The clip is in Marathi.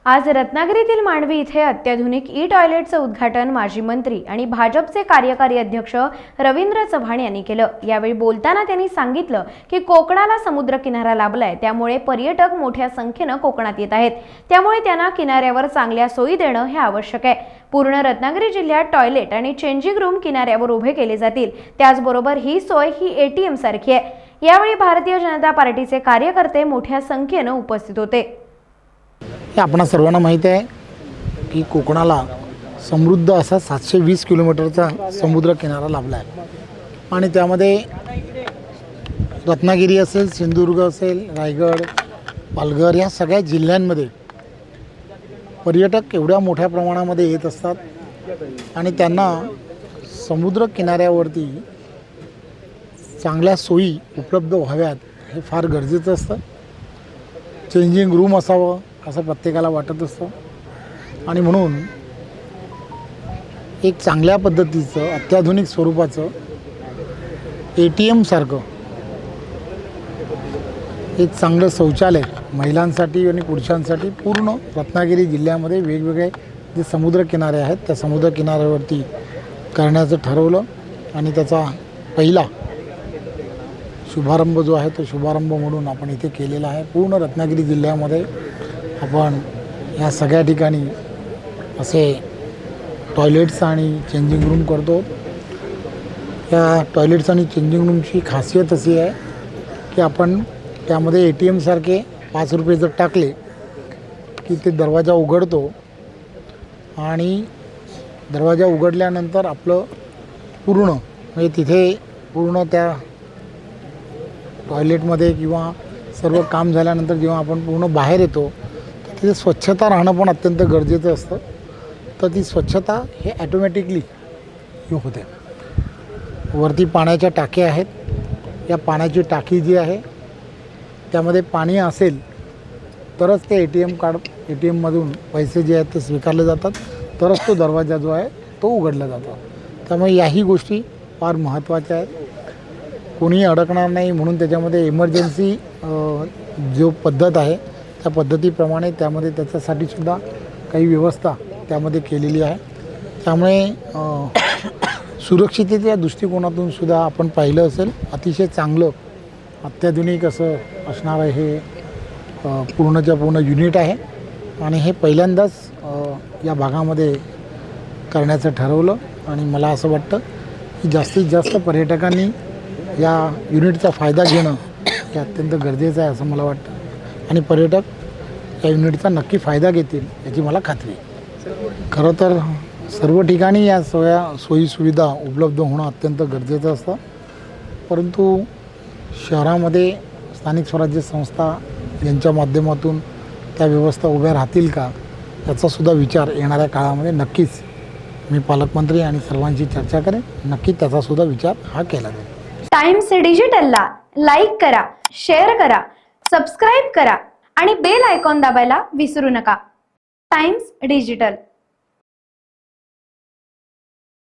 आज रत्नागिरीतील मांडवी इथे अत्याधुनिक ई टॉयलेटचं उद्घाटन माजी मंत्री आणि भाजपचे कार्यकारी अध्यक्ष रवींद्र चव्हाण यांनी केलं। यावेळी बोलताना त्यांनी सांगितलं की कोकणाला समुद्रकिनारा लाभलाय, त्यामुळे पर्यटक मोठ्या संख्येने कोकणात येत आहेत। त्यामुळे त्यांना किनाऱ्यावर चांगल्या सोयी देणं हे आवश्यक आहे। पूर्ण रत्नागिरी जिल्ह्यात टॉयलेट आणि चेंजिंग रूम किनाऱ्यावर उभे केले जातील। त्याचबरोबर ही सोय ही एटीएम सारखी आहे। यावेळी भारतीय जनता पार्टीचे कार्यकर्ते मोठ्या संख्येने उपस्थित होते। आपणा सर्वांना माहिती आहे की कोकणाला समृद्ध असा 720 किलोमीटरचा समुद्र किनारा लाभला आहे आणि त्यामध्ये रत्नागिरी असेल, सिंधुदुर्ग असेल, रायगड, पालघर या सगळ्या जिल्ह्यांमध्ये पर्यटक एवढ्या मोठ्या प्रमाणामध्ये येत असतात आणि त्यांना समुद्र किनाऱ्यावरती चांगल्या सोयी उपलब्ध व्हाव्यात हे फार गरजेचं असतं। चेंजिंग रूम असावं असं प्रत्येकाला वाटत असतं आणि म्हणून एक चांगल्या पद्धतीचं अत्याधुनिक स्वरूपाचं ATM सारखं एक चांगलं शौचालय महिलांसाठी आणि पुरुषांसाठी पूर्ण रत्नागिरी जिल्ह्यामध्ये वेगवेगळे जे समुद्रकिनारे आहेत त्या समुद्रकिनाऱ्यावरती करण्याचं ठरवलं आणि त्याचा पहिला शुभारंभ जो आहे तो शुभारंभ म्हणून आपण इथे केलेला आहे। पूर्ण रत्नागिरी जिल्ह्यामध्ये आपण या सगळ्या ठिकाणी असे टॉयलेट्स आणि चेंजिंग रूम करतो। या टॉयलेट्स आणि चेंजिंग रूमची खासियत अशी आहे की आपण त्यामध्ये ATM सारखे 5 रुपये जर टाकले की ते दरवाजा उघडतो आणि दरवाजा उघडल्यानंतर आपलं पूर्ण म्हणजे तिथे पूर्ण त्या टॉयलेटमध्ये किंवा सर्व काम झाल्यानंतर जेव्हा आपण पूर्ण बाहेर येतो तर तिथे स्वच्छता राहणं पण अत्यंत गरजेचं असतं। तर ती स्वच्छता हे ॲटोमॅटिकली होते। वरती पाण्याच्या टाक्या आहेत। या पाण्याची टाकी जी आहे त्यामध्ये पाणी असेल तरच ते ATMमधून पैसे जे आहेत ते स्वीकारले जातात, तरच तो दरवाजा जो आहे तो उघडला जातो। त्यामुळे याही गोष्टी फार महत्त्वाच्या आहेत। कोणीही अडकणार नाही म्हणून त्याच्यामध्ये इमर्जन्सी जो पद्धत आहे त्या पद्धतीप्रमाणे त्यामध्ये त्याच्यासाठी सुद्धा काही व्यवस्था त्यामध्ये केलेली आहे। त्यामुळे सुरक्षिततेच्या दृष्टिकोनातून सुद्धा आपण पाहिलं असेल अतिशय चांगलं अत्याधुनिक असं असणारं हे पूर्णच्या पूर्ण युनिट आहे आणि हे पहिल्यांदाच या भागामध्ये करण्याचं ठरवलं आणि मला असं वाटतं की जास्तीत जास्त पर्यटकांनी या युनिटचा फायदा घेणं हे अत्यंत गरजेचं आहे असं मला वाटतं आणि पर्यटक या युनिटचा नक्की फायदा घेतील याची मला खात्री आहे। खरं तर सर्व ठिकाणी या सोयीसुविधा उपलब्ध होणं अत्यंत गरजेचं असतं, परंतु शहरामध्ये स्थानिक स्वराज्य संस्था यांच्या माध्यमातून त्या व्यवस्था उभ्या राहतील का याचासुद्धा विचार येणाऱ्या काळामध्ये नक्कीच मी पालकमंत्री आणि सर्वांची चर्चा करेन। नक्की त्याचासुद्धा विचार हा केला जाईल। टाइम्स डिजिटलला लाईक करा, शेअर करा, सबस्क्राईब करा आणि बेल आयकॉन दाबायला विसरू नका। Times digital.